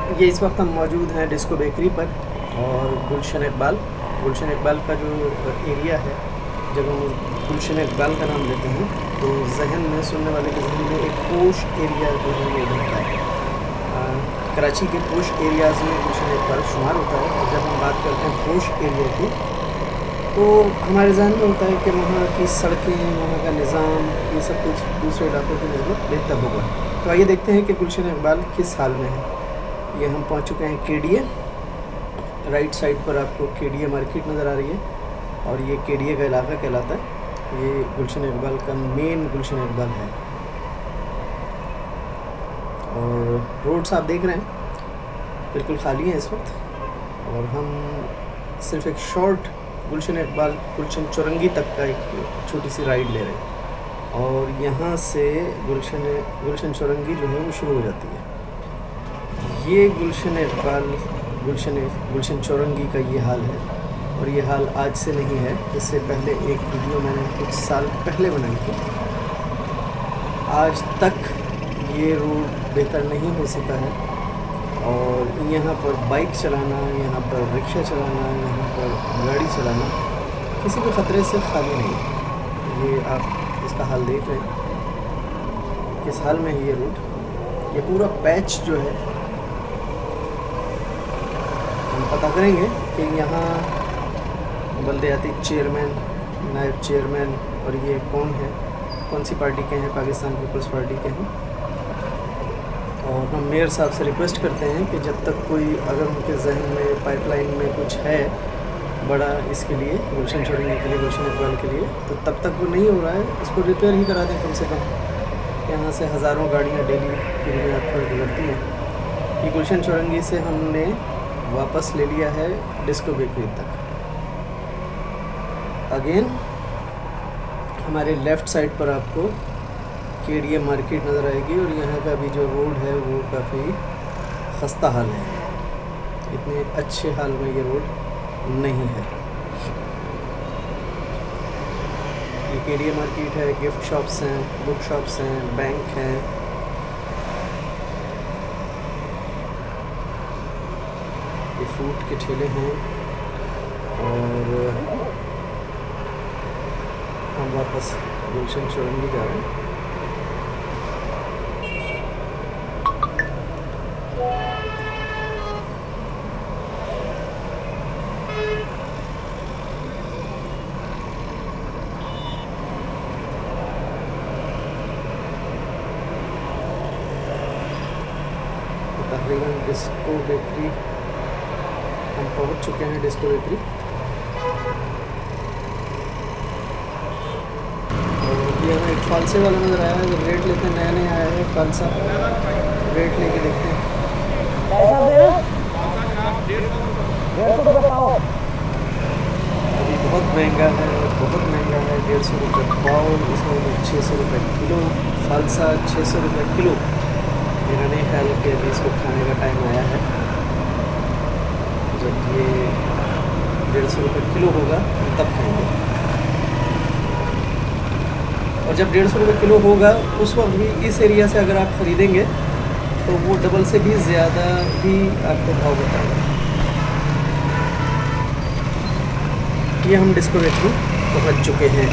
ये इस वक्त हम मौजूद हैं डिस्को बेकरी पर और गुलशन इकबाल का जो एरिया है, जब हम गुलशन इकबाल का नाम लेते हैं तो जहन में, सुनने वाले के जहन में एक पोश एरिया जो है वो बनता है। कराची के पोश एरियाज़ में गुलशन इकबाल शुमार होता है। और जब हम बात करते हैं पोश एरिया की तो हमारे जहन में होता है कि वहाँ की सड़कें, वहाँ का निज़ाम, ये सब कुछ दूसरे इलाकों की निस्बत बेहतर होगा। तो आइए देखते हैं कि गुलशन इकबाल किस हाल में है। ये हम पहुँच चुके हैं केडीए। राइट साइड पर आपको केडीए मार्केट नज़र आ रही है और ये केडीए का इलाका कहलाता है। ये गुलशन इकबाल का मेन गुलशन इकबाल है और रोड्स आप देख रहे हैं बिल्कुल खाली हैं इस वक्त। और हम सिर्फ एक शॉर्ट गुलशन इकबाल गुलशन चौरंगी तक का एक छोटी सी राइड ले रहे हैं और यहाँ से गुलशन चौरंगी जो है वो शुरू हो जाती है। ये गुलशन इकबाल गुलशन चौरंगी का ये हाल है और ये हाल आज से नहीं है। इससे पहले एक वीडियो मैंने कुछ साल पहले बनाई थी। आज तक ये रोड बेहतर नहीं हो सका है और यहाँ पर बाइक चलाना, यहाँ पर रिक्शा चलाना, यहाँ पर गाड़ी चलाना किसी भी ख़तरे से खाली नहीं है। ये आप इसका हाल देख रहे हैं किस हाल में है ये रोड। ये पूरा पैच जो है हम पता करेंगे कि यहाँ बल्दियाती चेयरमैन, नायब चेयरमैन और ये कौन है, कौन सी पार्टी के हैं, पाकिस्तान पीपल्स पार्टी के हैं। और हम मेयर साहब से रिक्वेस्ट करते हैं कि जब तक कोई, अगर उनके जहन में पाइपलाइन में कुछ है बड़ा इसके लिए, गुलशन चौरंगी के लिए, गुलशन इकबाल के लिए, तो तब तक वो नहीं हो रहा है, इसको रिपेयर ही करा दें कम से कम। यहाँ से हज़ारों गाड़ियाँ डेली की बुनियाद पर गुजरती हैं। ये गुलशन चौरंगी से हमने वापस ले लिया है डिस्को बेकरी तक। अगेन हमारे लेफ़्ट साइड पर आपको केडीए मार्केट नज़र आएगी और यहाँ का भी जो रोड है वो काफ़ी खस्ता हाल है। इतने अच्छे हाल में ये रोड नहीं है। ये केडीए मार्केट है, गिफ्ट शॉप्स हैं, बुक शॉप्स हैं, बैंक हैं। ये फ्रूट के ठेले हैं और हम वापस गुलशन चौरंगी जा रहे हैं। तकरीबन डिस्को बेकरी हम पहुंच चुके हैं। डिस्को बेकरी और ये हमें एक फालसे वाला नज़र आया है। रेट लेते हैं, नया नया आया है फालसा। रेट लेके देखते हैं। अभी बहुत महंगा है, बहुत महंगा है। 150 रुपये पाव, इसमें 600 रुपये किलो फालसा, 600 रुपये किलो। मेरा नहीं ख्याल कि अभी इसको खाने का टाइम आया है। जब ये 150 रुपये किलो होगा तब खाएंगे। और जब 150 रुपये किलो होगा उस वक्त भी इस एरिया से अगर आप ख़रीदेंगे तो वो डबल से भी ज़्यादा ही आपको भाव बताएंगे। ये हम डिस्को बेकरी पहुँच चुके हैं।